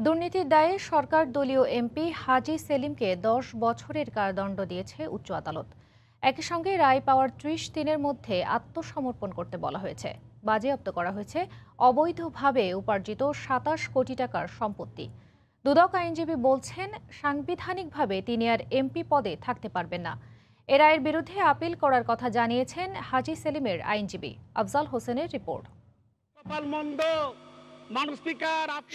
দুর্নীতির দায়ে সরকার দলীয় এমপি হাজী সেলিমকে ১০ বছরের কারাদণ্ড দিয়েছে উচ্চ আদালত। একই সঙ্গে রায় পাওয়ার ৩০ দিনের মধ্যে আত্মসমর্পণ করতে বলা হয়েছে। বাজেয়াপ্ত করা হয়েছে অবৈধভাবে উপার্জিত ২৭ কোটি টাকার সম্পত্তি। দুদক আইনজীবী বলছেন, সাংবিধানিকভাবে তিনি আর এমপি পদে থাকতে পারবেন না। এ রায়ের বিরুদ্ধে আপিল করার কথা জানিয়েছেন হাজী সেলিমের আইনজীবী। আফজাল হোসেনের রিপোর্ট।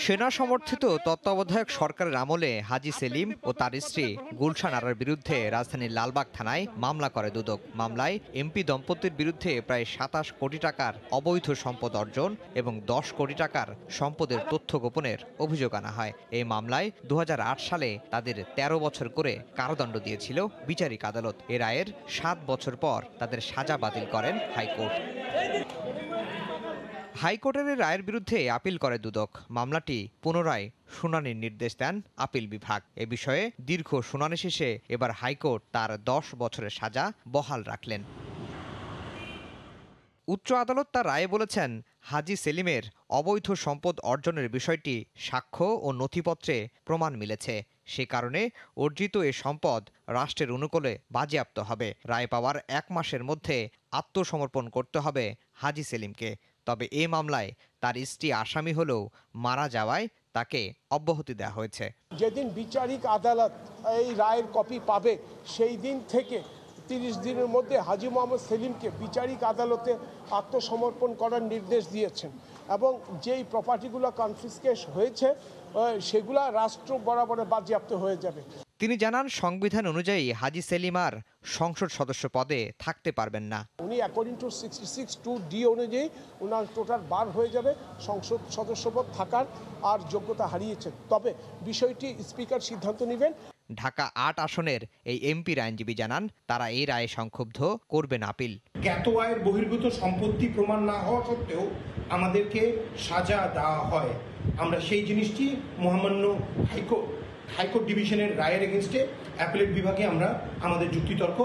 সেনা সমর্থিত তত্ত্বাবধায়ক সরকারের আমলে হাজী সেলিম ও তার স্ত্রী গুলশান আরার বিরুদ্ধে রাজধানীর লালবাগ থানায় মামলা করে দুদক। মামলায় এমপি দম্পতির বিরুদ্ধে প্রায় ২৭ কোটি টাকার অবৈধ সম্পদ অর্জন এবং ১০ কোটি টাকার সম্পদের তথ্য গোপনের অভিযোগ আনা হয়। এই মামলায় ২০০৮ সালে তাদের ১৩ বছর করে কারাদণ্ড দিয়েছিল বিচারিক আদালত। এ রায়ের ৭ বছর পর তাদের সাজা বাতিল করেন হাইকোর্ট। হাইকোর্টের রায়ের বিরুদ্ধে আপিল করে দুদক। মামলাটি পুনরায় শুনানির নির্দেশ দেন আপিল বিভাগ। এ বিষয়ে দীর্ঘ শুনানি শেষে এবার হাইকোর্ট তার ১০ বছরের সাজা বহাল রাখলেন। উচ্চ আদালত তার রায়ে বলেছেন, হাজী সেলিমের অবৈধ সম্পদ অর্জনের বিষয়টি সাক্ষ্য ও নথিপত্রে প্রমাণ মিলেছে। সে কারণে অর্জিত এ সম্পদ রাষ্ট্রের অনুকূলে বাজেয়াপ্ত হবে। রায় পাওয়ার ১ মাসের মধ্যে আত্মসমর্পণ করতে হবে হাজী সেলিমকে। তবে এ মামলায় তার স্ত্রী আসামি হলেও মারা যাওয়ায় তাকে অব্যাহতি দেওয়া হয়েছে। যেদিন বিচারিক আদালত এই রায়ের কপি পাবে সেই দিন থেকে ৩০ দিনের মধ্যে হাজী মোহাম্মদ সেলিমকে বিচারিক আদালতে আত্মসমর্পণ করার নির্দেশ দিয়েছেন এবং যেই প্রপার্টিগুলো কনফিসকেট হয়েছে সেগুলা রাষ্ট্র বরাবরে বাজেয়াপ্ত হয়ে যাবে। তিনি জানান, সংবিধান অনুযায়ী হাজী সেলিম আর সংসদ সদস্য পদে থাকতে পারবেন না। উনি অ্যাকর্ডিং টু 66(2)(d) অনুযায়ী ওনার টোটাল বার হয়ে যাবে সংসদ সদস্য পদ থাকার আর যোগ্যতা হারিয়েছেন। তবে বিষয়টি স্পিকার সিদ্ধান্ত নেবেন। ঢাকা ৮ আসনের এই এমপির আইনজীবী জানান, তারা এই রায়ে সংক্ষুব্ধ করবেন আপিল। জ্ঞাত আয়ের বহির্ভূত সম্পত্তি প্রমাণ না হওয়া সত্ত্বেও আমাদেরকে সাজা দেওয়া হয়। আমরা সেই জিনিসটি মহামান্য হাইকোর্ট ডিভিশনের রায়ের এগেইনস্টে অ্যাপিলেট বিভাগে আমরা আমাদের যুক্তিতর্ক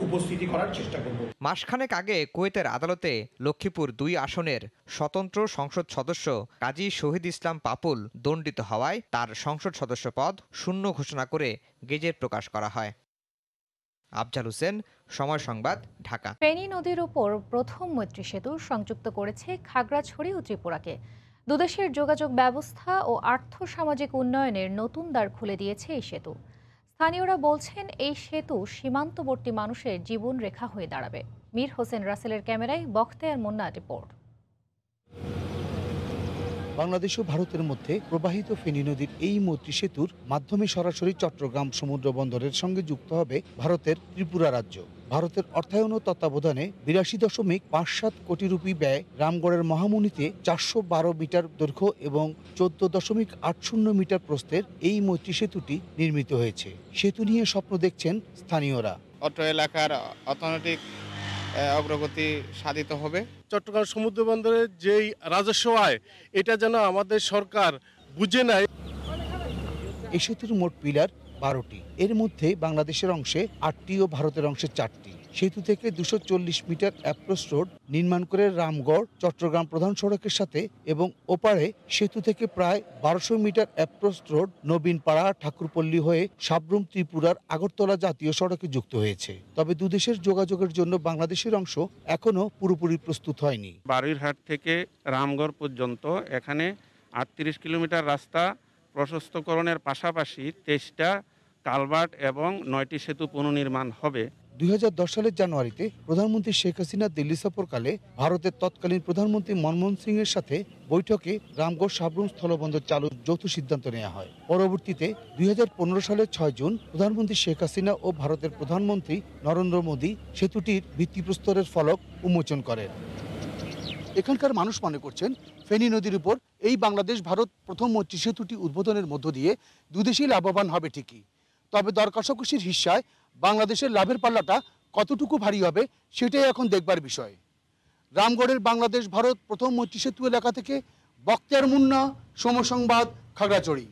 উপস্থিতি করার চেষ্টা করব। মাসখানেক আগে কুয়েতের আদালতে লক্ষ্মীপুর ২ আসনের স্বতন্ত্র সংসদ সদস্য কাজী শহীদ ইসলাম পাপুল দণ্ডিত হওয়ায় তার সংসদ সদস্য পদ শূন্য ঘোষণা করে গেজেট প্রকাশ করা হয়। আফজাল হোসেন, সময় সংবাদ, ঢাকা। ফেনী নদীর উপর প্রথম মৈত্রী সেতু সংযুক্ত করেছে খাগড়াছড়ি ও ত্রিপুরাকে। দুদেশের যোগাযোগ ব্যবস্থা ও আর্থ-সামাজিক উন্নয়নের নতুন দ্বার খুলে দিয়েছে এই সেতু। স্থানীয়রা বলছেন, এই সেতু সীমান্তবর্তী মানুষের জীবন রেখা হয়ে দাঁড়াবে। মীর হোসেন রাসেলের ক্যামেরায় বখতিয়ার মুন্না রিপোর্ট। বাংলাদেশ ও ভারতের মধ্যে প্রবাহিত ফেনী নদীর এই মৈত্রী সেতুর মাধ্যমে সরাসরি চট্টগ্রাম সমুদ্র বন্দরের সঙ্গে যুক্ত হবে ভারতের ত্রিপুরা রাজ্য। ভারতের অর্থায়ন ও তত্ত্বাবধানে ৮২.৫৭ কোটি রুপি ব্যয় রামগড়ের মহামুনিতে ৪১২ মিটার দৈর্ঘ্য এবং ১৪.৮০ মিটার প্রস্থের এই মৈত্রী সেতুটি নির্মিত হয়েছে। সেতু নিয়ে স্বপ্ন দেখছেন স্থানীয়রা। অত্র এলাকার অর্থনৈতিক অগ্রগতি সাধিত হবে। চট্টগ্রাম সমুদ্র বন্দরের যেই রাজস্ব আয়, এটা যেন আমাদের সরকার বুঝে নেয়। এই সেতুর মোট পিলার ১২টি, এর মধ্যে বাংলাদেশের অংশে ৮টি ও ভারতের অংশে ৪টি। সেতু থেকে ২৪০ মিটার অ্যাপ্রোচ রোড নির্মাণ করে রামগড় চট্টগ্রাম প্রধান সড়কের সাথে এবং ওপারে সেতু থেকে প্রায় ১২০০ মিটার অ্যাপ্রোচ রোড নবীনপাড়া ঠাকুরপল্লী হয়ে সাবরুম ত্রিপুরার আগরতলা জাতীয় সড়কে যুক্ত হয়েছে। তবে দুদেশের যোগাযোগের জন্য বাংলাদেশের অংশ এখনো পুরোপুরি প্রস্তুত হয়নি। বারুইরহাট থেকে রামগড় পর্যন্ত এখানে ৩৮ কিলোমিটার রাস্তা প্রশস্তকরণের পাশাপাশি ২৩টা কালভার্ট এবং ৯টি সেতু পুনর্নির্মাণ হবে। ২০১০ সালের জানুয়ারিতে প্রধানমন্ত্রী শেখ হাসিনা দিল্লি সফরকালে ভারতের তৎকালীন প্রধানমন্ত্রী মনমোহন সিং এর সাথে বৈঠকে রামগড় সাবরুম স্থলবন্দর চালুর যৌথ সিদ্ধান্ত নেওয়া হয়। পরবর্তীতে ২০১৫ সালের ৬ জুন প্রধানমন্ত্রী শেখ হাসিনা ও ভারতের প্রধানমন্ত্রী নরেন্দ্র মোদী সেতুটির ভিত্তিপ্রস্তরের ফলক উন্মোচন করেন। এখানকার মানুষ মনে করছেন, ফেনী নদীর উপর এই বাংলাদেশ ভারত প্রথম মৈত্রী সেতুটি উদ্বোধনের মধ্য দিয়ে দুদেশই লাভবান হবে ঠিকই, তবে দর কষাকষির হিস্সায় বাংলাদেশের লাভের পাল্লাটা কতটুকু ভারী হবে সেটাই এখন দেখবার বিষয়। রামগড়ের বাংলাদেশ ভারত প্রথম মৈত্রী সেতু এলাকা থেকে বখতিয়ার মুন্না, সময় সংবাদ, খাগড়াছড়ি।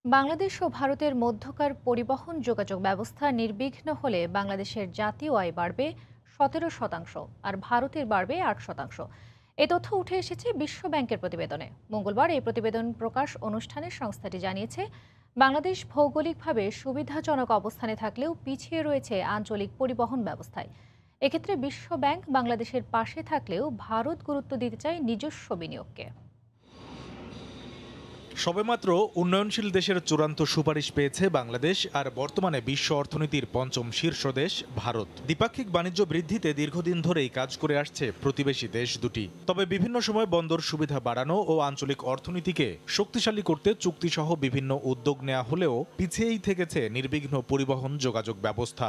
বাংলাদেশ ও ভারতের মধ্যকার পরিবহন যোগাযোগ ব্যবস্থা নির্বিঘ্ন হলে বাংলাদেশের জাতীয় আয় বাড়বে ১৭%, আর ভারতের বাড়বে ৮%। এই তথ্য উঠে এসেছে বিশ্ব ব্যাংকের প্রতিবেদনে। মঙ্গলবার এই প্রতিবেদন প্রকাশ অনুষ্ঠানে সংস্থাটি জানিয়েছে, বাংলাদেশ ভৌগোলিকভাবে সুবিধাজনক অবস্থানে থাকলেও পিছিয়ে রয়েছে আঞ্চলিক পরিবহন ব্যবস্থায়। এক্ষেত্রে বিশ্ব ব্যাংক বাংলাদেশের পাশে থাকলেও ভারত গুরুত্ব দিতে চায় নিজস্ব বিনিয়োগকে। সবেমাত্র উন্নয়নশীল দেশের চূড়ান্ত সুপারিশ পেয়েছে বাংলাদেশ, আর বর্তমানে বিশ্ব অর্থনীতির পঞ্চম শীর্ষ দেশ ভারত। দ্বিপাক্ষিক বাণিজ্য বৃদ্ধিতে দীর্ঘদিন ধরেই কাজ করে আসছে প্রতিবেশী দেশ দুটি। তবে বিভিন্ন সময় বন্দর সুবিধা বাড়ানো ও আঞ্চলিক অর্থনীতিকে শক্তিশালী করতে চুক্তিসহ বিভিন্ন উদ্যোগ নেওয়া হলেও পিছিয়েই থেকেছে নির্বিঘ্ন পরিবহন যোগাযোগ ব্যবস্থা।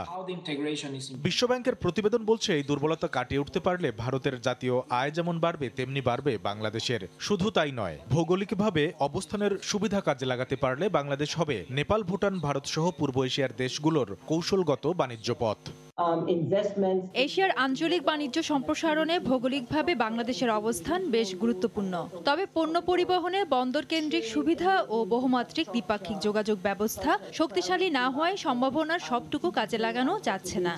বিশ্বব্যাংকের প্রতিবেদন বলছে, এই দুর্বলতা কাটিয়ে উঠতে পারলে ভারতের জাতীয় আয় যেমন বাড়বে তেমনি বাড়বে বাংলাদেশের। শুধু তাই নয়, ভৌগোলিকভাবে অবস্থানের সুবিধা কাজে লাগাতে পারলে বাংলাদেশ হবে নেপাল, ভুটান, ভারত সহ পূর্ব এশিয়ার দেশগুলোর কৌশলগত বাণিজ্য পথ। এশিয়ার আঞ্চলিক বাণিজ্য সম্প্রসারণে ভৌগোলিকভাবে বাংলাদেশের অবস্থান বেশ গুরুত্বপূর্ণ। তবে পণ্য পরিবহনে বন্দর কেন্দ্রিক সুবিধা ও বহুমাত্রিক দ্বিপাক্ষিক যোগাযোগ ব্যবস্থা শক্তিশালী না হওয়ায় সম্ভাবনার সবটুকু কাজে লাগানো যাচ্ছে না।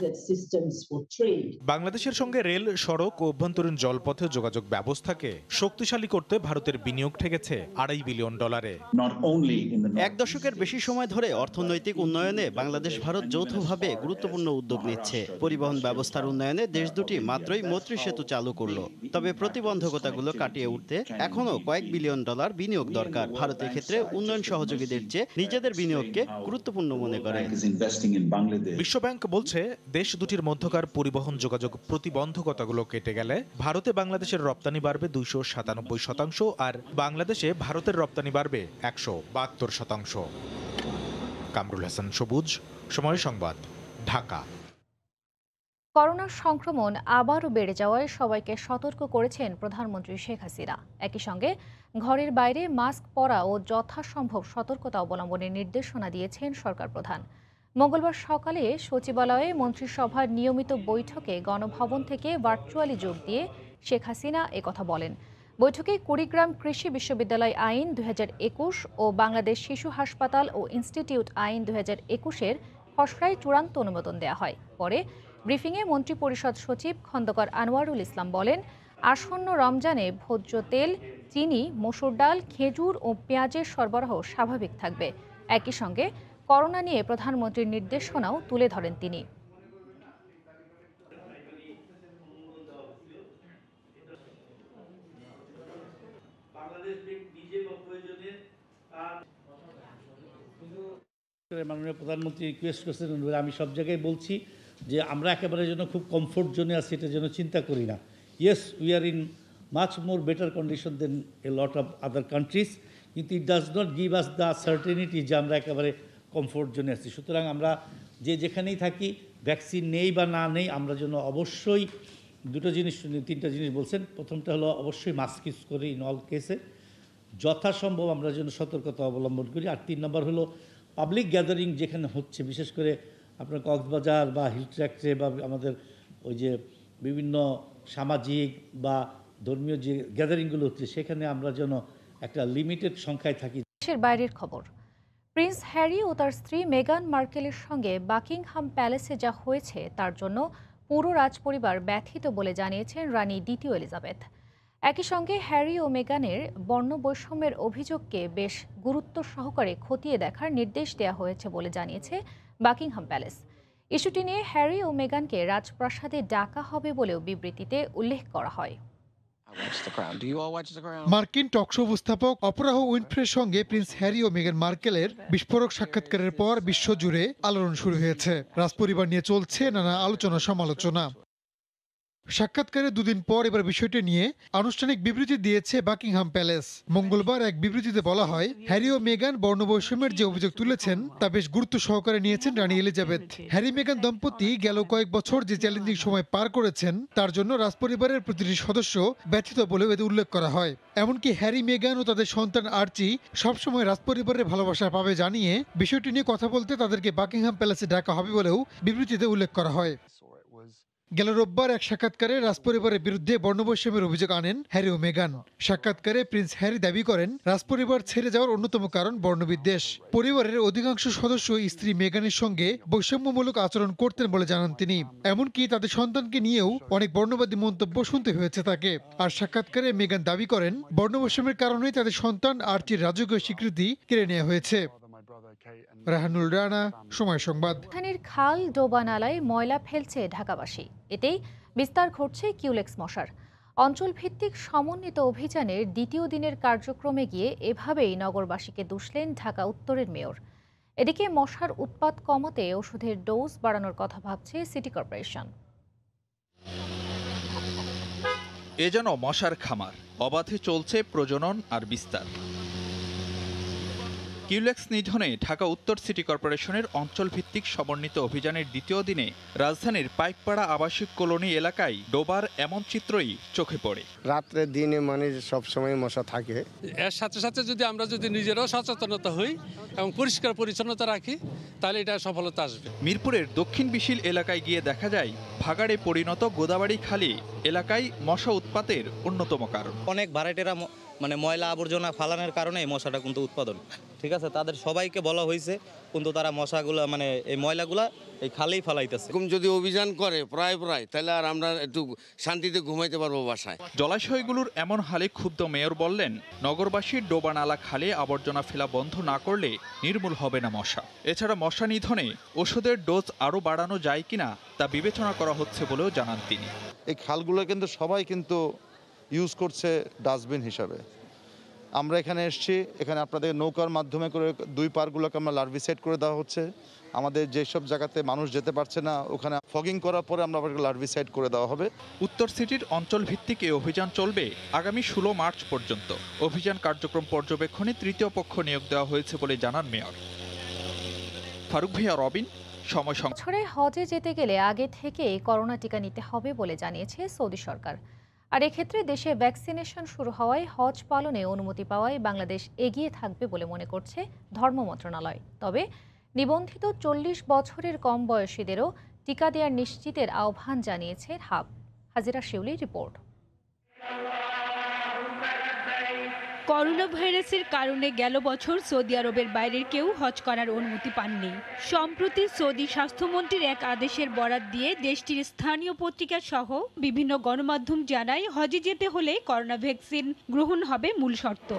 বাংলাদেশের সঙ্গে রেল, সড়ক ও অভ্যন্তরীণ জলপথে যোগাযোগ ব্যবস্থাকে শক্তিশালী করতে ভারতের বিনিয়োগ ঠেকেছে $2.5 বিলিয়ন। এক দশকের বেশি সময় ধরে অর্থনৈতিক উন্নয়নে বাংলাদেশ ভারত যৌথভাবে গুরুত্বপূর্ণ উদ্যোগ নিচ্ছে। পরিবহন ব্যবস্থার উন্নয়নে দেশ দুটি মাত্রই মৈত্রী সেতু চালু করলো। তবে প্রতিবন্ধকতাগুলো কাটিয়ে উঠতে এখনো কয়েক বিলিয়ন ডলার বিনিয়োগ দরকার। ভারতের ক্ষেত্রে উন্নয়ন সহযোগীদের চেয়ে নিজেদের বিনিয়োগকে গুরুত্বপূর্ণ মনে করে। বিশ্বব্যাংক বলছে, দেশ দুটির মধ্যকার পরিবহন যোগাযোগ প্রতিবন্ধকতাগুলো কেটে গেলে ভারতে বাংলাদেশের রপ্তানি বাড়বে 297%, আর বাংলাদেশে ভারতের রপ্তানি বাড়বে 172%। কামরুল হাসান সবুজ, সময় সংবাদ, ঢাকা। করোনা সংক্রমণ আবারও বেড়ে যাওয়ায় সবাইকে সতর্ক করেছেন প্রধানমন্ত্রী শেখ হাসিনা। একই সঙ্গে ঘরের বাইরে মাস্ক পরা ও যথাসম্ভব সতর্কতা অবলম্বনের নির্দেশনা দিয়েছেন সরকার প্রধান। মঙ্গলবার সকালে সচিবালয়ে মন্ত্রিসভার নিয়মিত বৈঠকে গণভবন থেকে ভার্চুয়ালি যোগ দিয়ে শেখ হাসিনা একথা বলেন। বৈঠকে কুড়িগ্রাম কৃষি বিশ্ববিদ্যালয় আইন 2021 ও বাংলাদেশ শিশু হাসপাতাল ও ইনস্টিটিউট আইন 2021-এর খসড়ায় চূড়ান্ত অনুমোদন দেওয়া হয়। পরে ব্রিফিংয়ে মন্ত্রিপরিষদ সচিব খন্দকার আনোয়ারুল ইসলাম বলেন, আসন্ন রমজানে ভোজ্য তেল, চিনি, মসুর ডাল, খেজুর ও পেঁয়াজের সরবরাহ স্বাভাবিক থাকবে। একই সঙ্গে করোনা নিয়ে প্রধানমন্ত্রীর নির্দেশনাও তুলে ধরেন তিনি। মাননীয় প্রধানমন্ত্রী রিকোয়েস্ট করেছেন, আমি সব জায়গায় বলছি যে আমরা একেবারে যেন খুব কমফোর্ট জোনে আছি, এটা যেন চিন্তা করি না। Yes, we are in much more better condition than a lot of other countries, কিন্তু it does not give us the certainty যে আমরা একেবারে কমফোর্ট জোনে আছি। সুতরাং আমরা যে যেখানেই থাকি, ভ্যাকসিন নেই বা না নেই, আমরা যেন অবশ্যই তিনটা জিনিস বলছেন। প্রথমটা হলো অবশ্যই মাস্ক ইউজ করি ইন অল কেসে, যথাসম্ভব আমরা যেন সতর্কতা অবলম্বন করি। আর 3 নম্বর হলো পাবলিক গ্যাদারিং যেখানে হচ্ছে, বিশেষ করে আপনার কক্সবাজার বা হিল ট্র্যাক্টে বা আমাদের ওই যে বিভিন্ন সামাজিক বা ধর্মীয় যে গ্যাদারিংগুলো হচ্ছে, সেখানে আমরা যেন একটা লিমিটেড সংখ্যায় থাকি। দেশের বাইরের খবর, প্রিন্স হ্যারি ও তার স্ত্রী মেগান মার্কেলের সঙ্গে বাকিংহাম প্যালেসে যা হয়েছে তার জন্য পুরো রাজপরিবার ব্যথিত বলে জানিয়েছেন রানী দ্বিতীয় এলিজাবেথ। একই সঙ্গে হ্যারি ও মেগানের বর্ণবৈষম্যের অভিযোগকে বেশ গুরুত্ব সহকারে খতিয়ে দেখার নির্দেশ দেওয়া হয়েছে বলে জানিয়েছে বাকিংহাম প্যালেস। ইস্যুটি নিয়ে হ্যারি ও মেগানকে রাজপ্রাসাদে ডাকা হবে বলেও বিবৃতিতে উল্লেখ করা হয়। মার্কিন টকশো উপস্থাপক অপরাহ উইনফ্রের সঙ্গে প্রিন্স হ্যারি ও মেগান মার্কেলের বিস্ফোরক সাক্ষাৎকারের পর বিশ্বজুড়ে আলোড়ন শুরু হয়েছে। রাজপরিবার নিয়ে চলছে নানা আলোচনা সমালোচনা। সাক্ষাৎকারের 2 দিন পর এবার বিষয়টি নিয়ে আনুষ্ঠানিক বিবৃতি দিয়েছে বাকিংহাম প্যালেস। মঙ্গলবার এক বিবৃতিতে বলা হয়, হ্যারি ও মেগান বর্ণবৈষম্যের যে অভিযোগ তুলেছেন তা বেশ গুরুত্ব সহকারে নিয়েছেন রানী এলিজাবেথ। হ্যারি মেগান দম্পতি গেল কয়েক বছর যে চ্যালেঞ্জিং সময় পার করেছেন তার জন্য রাজপরিবারের প্রতিটি সদস্য ব্যথিত বলেও এতে উল্লেখ করা হয়। এমনকি হ্যারি, মেগান ও তাদের সন্তান আর্চি সবসময় রাজপরিবারের ভালোবাসা পাবে জানিয়ে বিষয়টি নিয়ে কথা বলতে তাদেরকে বাকিংহাম প্যালেসে ডাকা হবে বলেও বিবৃতিতে উল্লেখ করা হয়। গেল রোববার এক সাক্ষাৎকারে রাজপরিবারের বিরুদ্ধে বর্ণবৈষম্যের অভিযোগ আনেন হ্যারি ও মেগান। সাক্ষাৎকারে প্রিন্স হ্যারি দাবি করেন রাজপরিবার ছেড়ে যাওয়ার অন্যতম কারণ বর্ণবিদ্বেষ। পরিবারের অধিকাংশ সদস্য স্ত্রী মেগানের সঙ্গে বৈষম্যমূলক আচরণ করতেন বলে জানান তিনি। এমনকি তাদের সন্তানকে নিয়েও অনেক বর্ণবাদী মন্তব্য শুনতে হয়েছে তাকে। আর সাক্ষাৎকারে মেগান দাবি করেন বর্ণবৈষম্যের কারণেই তাদের সন্তান আর্চির রাজকীয় স্বীকৃতি কেড়ে নেওয়া হয়েছে। রাহানুল রানা, সময় সংবাদ। রাজধানীর খাল ডোবা নালায় ময়লা ফেলছে ঢাকাবাসী, এতেই বিস্তার ঘটছে কিউলেক্স মশার। অঞ্চল ভিত্তিক সমন্বিত অভিযানের দ্বিতীয় দিনের কার্যক্রমে গিয়ে এভাবেই নগরবাসীকে দুষলেন ঢাকা উত্তরের মেয়র। এদিকে মশার উৎপাত কমাতে ওষুধের ডোজ বাড়ানোর কথা ভাবছে সিটি কর্পোরেশন। এ যেন মশার খামার, অবাধে চলছে প্রজনন আর বিস্তার। কিউলেক্স নিধনে ঢাকা উত্তর সিটি কর্পোরেশনের অঞ্চলভিত্তিক সমন্বিত অভিযানের দ্বিতীয় দিনে রাজধানীর পাইকপাড়া আবাসিক কলোনি এলাকায় ডোবার এমন চিত্রই চোখে পড়ে। রাত্রে দিনে মানে সবসময় মশা থাকে। এর সাথে সাথে আমরা যদি নিজেরাও সচেতনতা হই এবং পরিষ্কার পরিচ্ছন্নতা রাখি, তাহলে এটা সফলতা আসবে। মিরপুরের দক্ষিণ বিশিল এলাকায় গিয়ে দেখা যায় ভাগাড়ে পরিণত গোদাবাড়ি খালি এলাকায় মশা উৎপাতের অন্যতম কারণ। অনেক ভাড়াটেরা ময়লা আবর্জনা ফালানোর কারণে মশাটা কিন্তু উৎপাদন, ঠিক আছে, তাদের সবাইকে বলা হয়েছে, কিন্তু তারা মশাগুলা এই ময়লাগুলা এই খালেই ফালাইতেছে। যদি অভিযান করে প্রায় তাহলে আর আমরা একটু শান্তিতে ঘুমাইতে পারবো বাসায়। জলাশয়গুলোর এমন হালে ক্ষুব্ধ মেয়র বললেন, নগরবাসীর ডোবা নালা খালে আবর্জনা ফেলা বন্ধ না করলে নির্মূল হবে না মশা। এছাড়া মশা নিধনে ওষুধের ডোজ আরও বাড়ানো যায় কিনা তা বিবেচনা করা হচ্ছে বলেও জানান তিনি। এই খালগুলো কিন্তু সবাই ইউজ করছে ডাস্টবিন হিসাবে। আমরা এখানে এসেছি, এখানে আপনাদের নৌকার মাধ্যমে করে দুই পারগুলোকে আমরা লার্ভিসাইড করে দেওয়া হচ্ছে। আমাদের যেসব জায়গাতে মানুষ যেতে পারছে না ওখানে ফগিং করার পরে আমরা লার্ভিসাইড করে দেওয়া হবে। উত্তর সিটির অঞ্চল ভিত্তিক এই অভিযান চলবে আগামী 16 মার্চ পর্যন্ত। অভিযান কার্যক্রম পর্যবেক্ষণে তৃতীয় পক্ষ নিয়োগ দেওয়া হয়েছে বলে জানান মেয়র। ফারুক ভাইয়া, রবিন, সময় সংবাদ। বছরে হজে যেতে গেলে আগে থেকে করোনা টিকা নিতে হবে বলে জানিয়েছে সৌদি সরকার। আর এক্ষেত্রে দেশে ভ্যাকসিনেশন শুরু হওয়ায় হজ পালনে অনুমতি পাওয়ায় বাংলাদেশ এগিয়ে থাকবে বলে মনে করছে ধর্ম মন্ত্রণালয়। তবে নিবন্ধিত 40 বছরের কম বয়সীদেরও টিকা দেওয়ার নিশ্চিতের আহ্বান জানিয়েছে হাব। হাজিরা শিউলির রিপোর্ট। করোনা ভাইরাসের কারণে গেল বছর সৌদি আরবের বাইরের কেউ হজ করার অনুমতি পাননি। সম্প্রতি সৌদি স্বাস্থ্যমন্ত্রীর এক আদেশের বরাত দিয়ে দেশটির স্থানীয় পত্রিকা সহ বিভিন্ন গণমাধ্যম জানায় হজে যেতে হলে করোনা ভ্যাকসিন গ্রহণ হবে মূল শর্ত।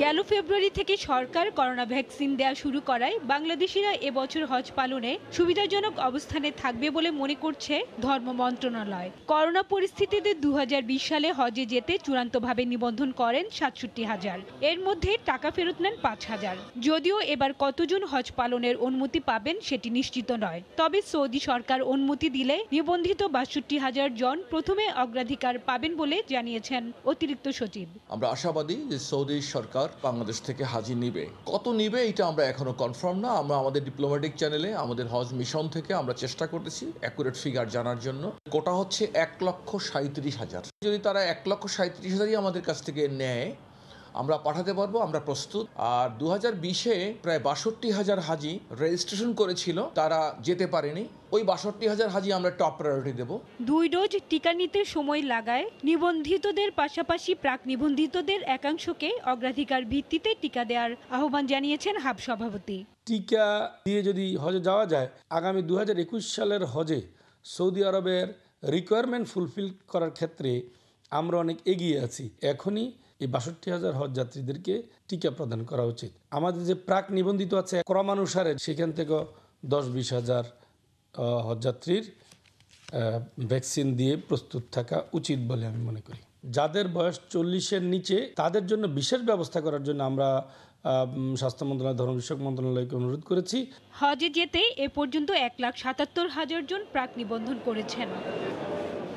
গেল ফেব্রুয়ারি থেকে সরকার করোনা ভ্যাকসিন দেওয়া শুরু করায় বাংলাদেশিরা এবছর হজ পালনে সুবিধাজনক অবস্থানে থাকবে বলে মনে করছে ধর্ম মন্ত্রণালয়। করোনা পরিস্থিতিতে 2020 সালে হজে যেতে চূড়ান্তভাবে নিবন্ধন করেন 67,000, এর মধ্যে টাকা ফেরত নেন 5,000। যদিও এবার কতজন হজ পালনের অনুমতি পাবেন সেটি নিশ্চিত নয়। তবে সৌদি সরকার অনুমতি দিলে নিবন্ধিত 62,000 জন প্রথমে অগ্রাধিকার পাবেন বলে জানিয়েছেন অতিরিক্ত সচিব। আমরা আশাবাদী যে সৌদি সরকার বাংলাদেশ থেকে হাজি নিবে। কত নিবে এটা আমরা এখনো কনফার্ম না। আমরা আমাদের ডিপ্লোম্যাটিক চ্যানেলে আমাদের হজ মিশন থেকে আমরা চেষ্টা করতেছি অ্যাকুরেট ফিগার জানার জন্য। কোটা হচ্ছে 1,37,000। যদি তারা 1,37,000ই আমাদের কাছ থেকে নেয়, আমরা পাঠাতে পারবো, আমরা প্রস্তুত। আর 2020-এ প্রায় 62,000 হাজি রেজিস্ট্রেশন করেছিল, তারা যেতে পারেনি। ওই 62,000 হাজি আমরা টপ প্রায়োরিটি দেব। 2 ডোজ টিকা নিতে সময় লাগায় নিবন্ধিতদের পাশাপাশি প্রাক নিবন্ধিতদের একাংশকে অগ্রাধিকার ভিত্তিতে টিকা দেওয়ার আহ্বান জানিয়েছেন হাব সভাপতি। টিকা দিয়ে যদি হজে যাওয়া যায়, আগামী 2021 সালের হজে সৌদি আরবের রিকোয়ারমেন্ট ফুলফিল করার ক্ষেত্রে আমরা অনেক এগিয়ে আছি। এখনই এই 62,000 হজ যাত্রীদেরকে টিকা প্রদান করা উচিত। আমাদের যে প্রাক নিবন্ধিত আছে ক্রমানুসারে, সেখান থেকে 10-20,000 হজযাত্রীর ভ্যাকসিন দিয়ে প্রস্তুত থাকা উচিত বলে আমি মনে করি। যাদের বয়স 40-এর নিচে তাদের জন্য বিশেষ ব্যবস্থা করার জন্য আমরা স্বাস্থ্য মন্ত্রণালয়, ধর্ম বিষয়ক মন্ত্রণালয়কে অনুরোধ করেছি। হজে যেতে এ পর্যন্ত 1,77,000 জন প্রাক নিবন্ধন করেছেন।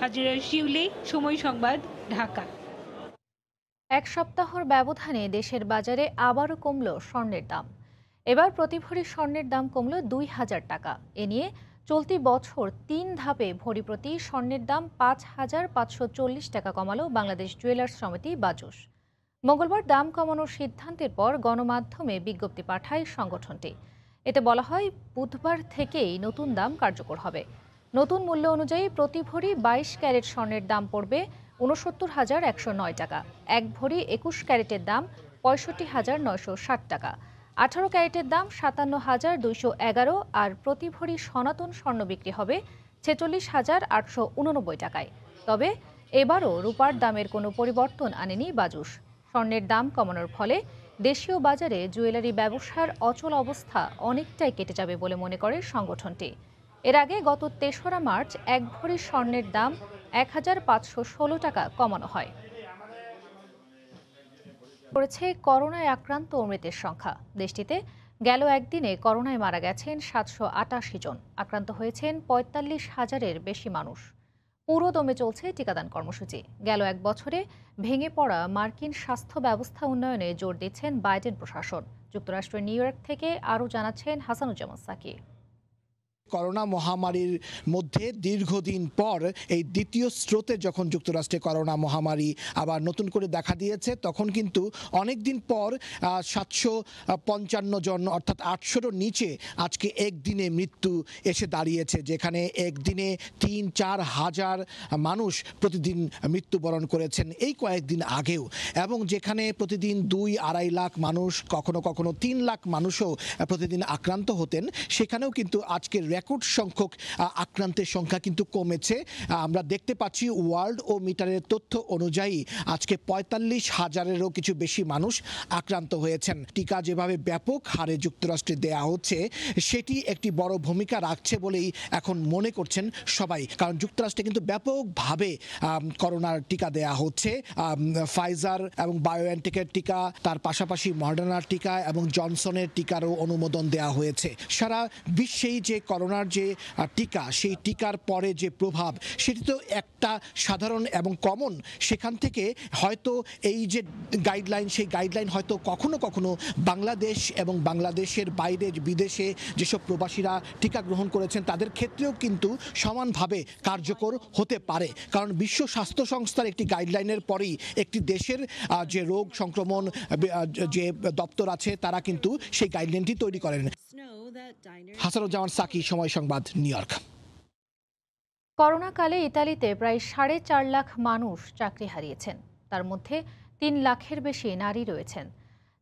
হাজিরা শিউলি, সময় সংবাদ, ঢাকা। এক সপ্তাহের ব্যবধানে দেশের বাজারে আবারও কমল স্বর্ণের দাম। এবার প্রতি ভরি স্বর্ণের দাম কমল 2,000 টাকা। এ নিয়ে চলতি বছর 3 ধাপে ভরি প্রতি স্বর্ণের দাম 5,540 টাকা কমালো বাংলাদেশ জুয়েলার্স সমিতি বাজুস। মঙ্গলবার দাম কমানোর সিদ্ধান্তের পর গণমাধ্যমে বিজ্ঞপ্তি পাঠায় সংগঠনটি। এতে বলা হয় বুধবার থেকেই নতুন দাম কার্যকর হবে। নতুন মূল্য অনুযায়ী প্রতি ভরি 22 ক্যারেট স্বর্ণের দাম পড়বে ৬৯,109 টাকা। 1 ভরি 21 ক্যারেটের দাম 65,960 টাকা। 18 ক্যারেটের দাম 57,211 আর প্রতি ভরি সনাতন স্বর্ণ বিক্রি হবে 46,889 টাকায়। তবে এবারও রূপার দামের কোনো পরিবর্তন আনেনি বাজুস। স্বর্ণের দাম কমানোর ফলে দেশীয় বাজারে জুয়েলারি ব্যবসার অচল অবস্থা অনেকটাই কেটে যাবে বলে মনে করে সংগঠনটি। এর আগে গত ৩রা মার্চ 1 ভরি স্বর্ণের দাম 1,516 টাকা কমানো হয়। করেছে করোনায় আক্রান্ত ও মৃতের সংখ্যা। দেশটিতে গেল একদিনে করোনায় মারা গেছেন 788 জন, আক্রান্ত হয়েছেন 45,000-এর বেশি মানুষ। পুরো দমে চলছে টিকাদান কর্মসূচি। গেল এক বছরে ভেঙে পড়া মার্কিন স্বাস্থ্য ব্যবস্থা উন্নয়নে জোর দিচ্ছেন বাইডেন প্রশাসন। যুক্তরাষ্ট্রের নিউ ইয়র্ক থেকে আরও জানাচ্ছেন হাসানুজ্জামান সাকি। করোনা মহামারীর মধ্যে দীর্ঘদিন পর এই দ্বিতীয় স্রোতে যখন যুক্তরাষ্ট্রে করোনা মহামারী আবার নতুন করে দেখা দিয়েছে, তখন কিন্তু অনেক দিন পর 755 জন অর্থাৎ 800-রও নিচে আজকে একদিনে মৃত্যু এসে দাঁড়িয়েছে, যেখানে একদিনে 3-4 হাজার মানুষ প্রতিদিন মৃত্যুবরণ করেছেন এই কয়েকদিন আগেও, এবং যেখানে প্রতিদিন 2-2.5 লাখ মানুষ, কখনো কখনো 3 লাখ মানুষও প্রতিদিন আক্রান্ত হতেন, সেখানেও কিন্তু আজকের রেকর্ড সংখ্যক আক্রান্তের সংখ্যা কিন্তু কমেছে। আমরা দেখতে পাচ্ছি ওয়ার্ল্ড ও মিটারের তথ্য অনুযায়ী আজকে 45,000-এরও কিছু বেশি মানুষ আক্রান্ত হয়েছেন। টিকা যেভাবে ব্যাপক হারে যুক্তরাষ্ট্রে দেয়া হচ্ছে, সেটি একটি বড় ভূমিকা রাখছে বলেই এখন মনে করছেন সবাই, কারণ যুক্তরাষ্ট্রে কিন্তু ব্যাপকভাবে করোনার টিকা দেয়া হচ্ছে। ফাইজার এবং বায়োএনটেকের টিকা, তার পাশাপাশি মডার্নার টিকা এবং জনসনের টিকারও অনুমোদন দেওয়া হয়েছে। সারা বিশ্বেই যে করোনার যে টিকা, সেই টিকার পরে যে প্রভাব, সেটি তো একটা সাধারণ এবং কমন। সেখান থেকে হয়তো এই যে গাইডলাইন, সেই গাইডলাইন হয়তো কখনো কখনো বাংলাদেশ এবং বাংলাদেশের বাইরে বিদেশে যেসব প্রবাসীরা টিকা গ্রহণ করেছেন তাদের ক্ষেত্রেও কিন্তু সমানভাবে কার্যকর হতে পারে, কারণ বিশ্ব স্বাস্থ্য সংস্থার একটি গাইডলাইনের পরেই একটি দেশের যে রোগ সংক্রমণ যে দপ্তর আছে তারা কিন্তু সেই গাইডলাইনটি তৈরি করেন। হাসানুজ্জামান সাকি, সময় সংবাদ, নিউ ইয়র্ক। করোনাকালে ইতালিতে প্রায় 4.5 লাখ মানুষ চাকরি হারিয়েছেন, তার মধ্যে 3 লাখের বেশি নারী রয়েছেন।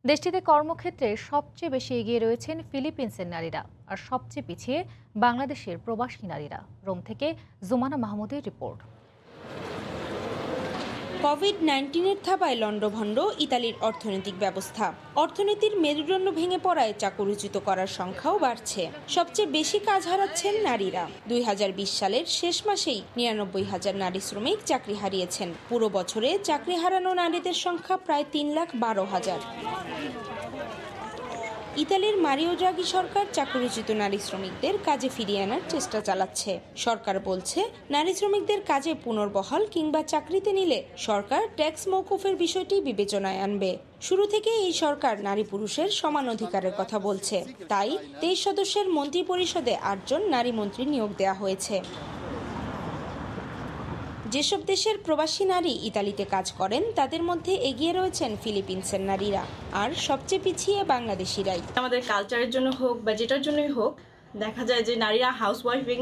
দেশটিতে কর্মক্ষেত্রে সবচেয়ে বেশি এগিয়ে রয়েছেন ফিলিপিন্সের নারীরা, আর সবচেয়ে পিছিয়ে বাংলাদেশের প্রবাসী নারীরা। রোম থেকে জুমানা মাহমুদের রিপোর্ট। কোভিড-19-এর থাবায় লণ্ডভণ্ড ইতালির অর্থনৈতিক ব্যবস্থা। অর্থনীতির মেরুদণ্ড ভেঙে পড়ায় চাকরিচ্যুত করার সংখ্যাও বাড়ছে। সবচেয়ে বেশি কাজ হারাচ্ছেন নারীরা। 2020 সালের শেষ মাসেই 99,000 নারী শ্রমিক চাকরি হারিয়েছেন। পুরো বছরে চাকরি হারানো নারীদের সংখ্যা প্রায় 3,12,000। ইতালির মারিও দ্রাগি সরকার চাকরিচ্যুত নারী শ্রমিকদের কাজে ফিরিয়ে আনার চেষ্টা চালাচ্ছে। সরকার বলছে, নারী শ্রমিকদের কাজে পুনর্বহাল কিংবা চাকরিতে নিলে সরকার ট্যাক্স মওকুফের বিষয়টি বিবেচনায় আনবে। শুরু থেকে এই সরকার নারী পুরুষের সমান অধিকারের কথা বলছে, তাই 23 সদস্যের মন্ত্রী পরিষদে 8 জন নারী মন্ত্রী নিয়োগ দেওয়া হয়েছে। যেসব দেশের প্রবাসী নারী ইতালিতে কাজ করেন তাদের মধ্যে এগিয়ে রয়েছেন ফিলিপিন্সের নারীরা, আর সবচেয়ে পিছিয়ে বাংলাদেশিরাই। আমাদের কালচারের জন্য হোক বা যেটার জন্যই হোক, দেখা যায় যে নারীরা হাউস ওয়াইফিং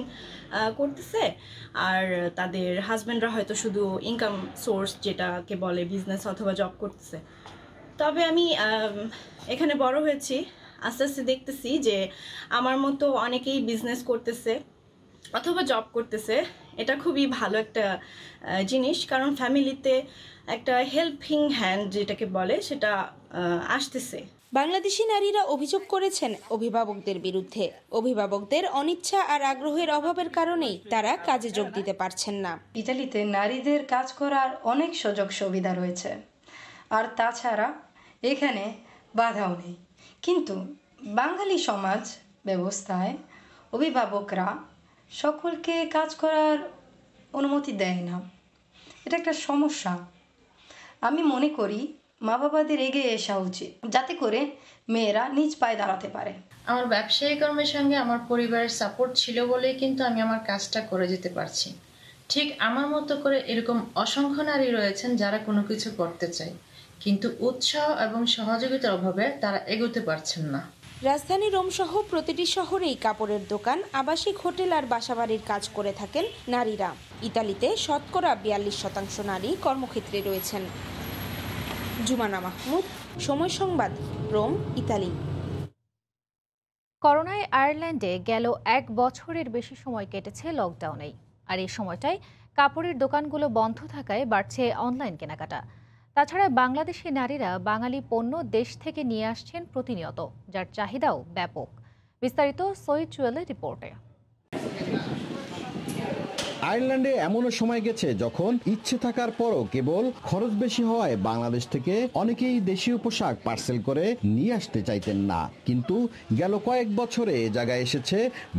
করতেছে, আর তাদের হাজব্যান্ডরা হয়তো শুধু ইনকাম সোর্স যেটাকে বলে বিজনেস অথবা জব করতেছে। তবে আমি এখানে বড় হয়েছি, আস্তে আস্তে দেখতেছি যে আমার মতো অনেকেই বিজনেস করতেছে অথবা জব করতেছে। এটা খুবই ভালো একটা জিনিস, কারণ ফ্যামিলিতে একটা হেল্পিং হ্যান্ড যেটাকে বলে সেটা আসতেছে। বাংলাদেশি নারীরা অভিযোগ করেছেন অভিভাবকদের বিরুদ্ধে। অভিভাবকদের অনিচ্ছা আর আগ্রহের অভাবের কারণেই তারা কাজে যোগ দিতে পারছেন না। ইতালিতে নারীদের কাজ করার অনেক সুযোগ সুবিধা রয়েছে, আর তাছাড়া এখানে বাধাও নেই। কিন্তু বাঙালি সমাজ ব্যবস্থায় অভিভাবকরা সকলকে কাজ করার অনুমতি দেয় না। এটা একটা সমস্যা। আমি মনে করি মা বাবাদের এগিয়ে আসা উচিত, যাতে করে মেয়েরা নিজ পায়ে দাঁড়াতে পারে। আমার ব্যবসায়ী কর্মের সঙ্গে আমার পরিবারের সাপোর্ট ছিল বলেই কিন্তু আমি আমার কাজটা করে যেতে পারছি। ঠিক আমার মতো করে এরকম অসংখ্য নারী রয়েছেন যারা কোনো কিছু করতে চায়, কিন্তু উৎসাহ এবং সহযোগিতার অভাবে তারা এগোতে পারছেন না। রাজধানী রোমসহ প্রতিটি শহরেই কাপড়ের দোকান, আবাসিক হোটেল আর বাসাবাড়ির কাজ করে থাকেন নারীরা। ইতালিতে শতকরা 42% নারী কর্মক্ষেত্রে রয়েছেন। জুমানা মাহমুদ, সময় সংবাদ, রোম, ইতালি। করোনায় আয়ারল্যান্ডে গেল 1 বছরের বেশি সময় কেটেছে লকডাউনেই। আর এই সময়টায় কাপড়ের দোকানগুলো বন্ধ থাকায় বাড়ছে অনলাইন কেনাকাটা। তাছাড়া বাংলাদেশি নারীরা বাঙালি পণ্য দেশ থেকে নিয়ে আসছেন প্রতিনিয়ত, যার চাহিদাও ব্যাপক। বিস্তারিত সৈয়দ চুয়েলের রিপোর্টে। আয়ারল্যান্ডে এমনও সময় গেছে যখন ইচ্ছে থাকার পরও কেবল খরচ বেশি হওয়ায় বাংলাদেশ থেকে অনেকেই দেশীয় পোশাক পার্সেল করে নিয়ে আসতে চাইতেন না, কিন্তু গেল কয়েক বছরে এ জায়গায় এসেছে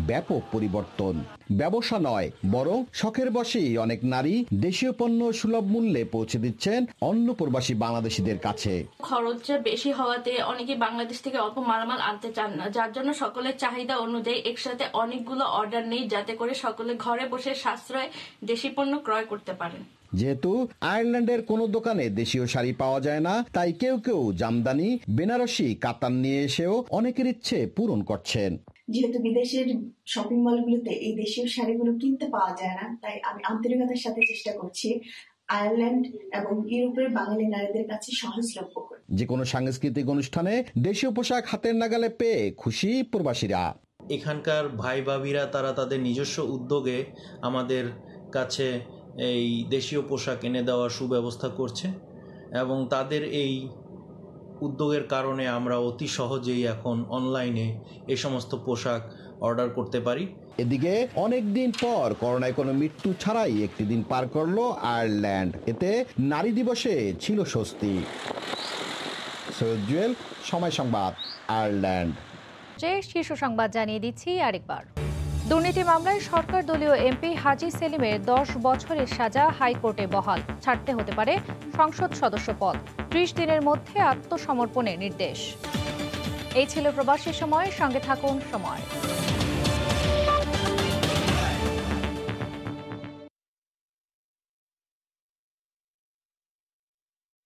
ব্যাপক পরিবর্তন। ব্যবসা নয়, বরং শখের বশেই অনেক নারী দেশীয় পণ্য সুলভ মূল্যে পৌঁছে দিচ্ছেন অন্য প্রবাসী বাংলাদেশিদের কাছে। খরচটা বেশি হওয়াতে অনেকে বাংলাদেশ থেকে অল্প মালামাল আনতে চান না, যার জন্য সকলের চাহিদা অনুযায়ী একসাথে অনেকগুলো অর্ডার নেই, যাতে করে সকলে ঘরে বসে সাশ্রয় দেশি পণ্য ক্রয় করতে পারেন। যেহেতু আয়ারল্যান্ডের কোনো দোকানে দেশীয় শাড়ি পাওয়া যায় না, তাই কেউ কেউ জামদানি, বেনারসি, কাতান নিয়ে এসেও অনেকের ইচ্ছে পূরণ করছেন। যেহেতু বিদেশের শপিং মলগুলোতে এই দেশীয় শাড়িগুলো কিনতে পাওয়া যায় না, তাই আমি আন্তরিকতার সাথে চেষ্টা করছি আয়ারল্যান্ড এবং ইউরোপের বাঙালি নারীদের কাছে সহজলভ্য করে। যে কোনো সাংস্কৃতিক অনুষ্ঠানে দেশীয় পোশাক হাতের নাগালে পেয়ে খুশি প্রবাসীরা। এখানকার ভাই ভাবিরা তারা তাদের নিজস্ব উদ্যোগে আমাদের কাছে এই দেশীয় পোশাক এনে দেওয়ার সুব্যবস্থা করছে এবং তাদের এই উদ্যোগের কারণে আমরা অতি সহজেই এখন অনলাইনে এই সমস্ত পোশাক অর্ডার করতে পারি। এদিকে অনেকদিন পর করোনায় কোনো মৃত্যু ছাড়াই একটি দিন পার করলো আয়ারল্যান্ড। এতে নারী দিবসে ছিল স্বস্তি। সৈয়দ জুয়েল, সময় সংবাদ, আয়ারল্যান্ড। শীর্ষ সংবাদ জানিয়ে দিচ্ছি আরেকবার। দুর্নীতি মামলায় সরকার দলীয় এমপি হাজী সেলিমের 10 বছরের সাজা হাইকোর্টে বহাল। ছাড়তে হতে পারে সংসদ সদস্য পদ। 30 দিনের মধ্যে আত্মসমর্পণের নির্দেশ। এই ছিল প্রবাসী সময়। সঙ্গে থাকুন সময়।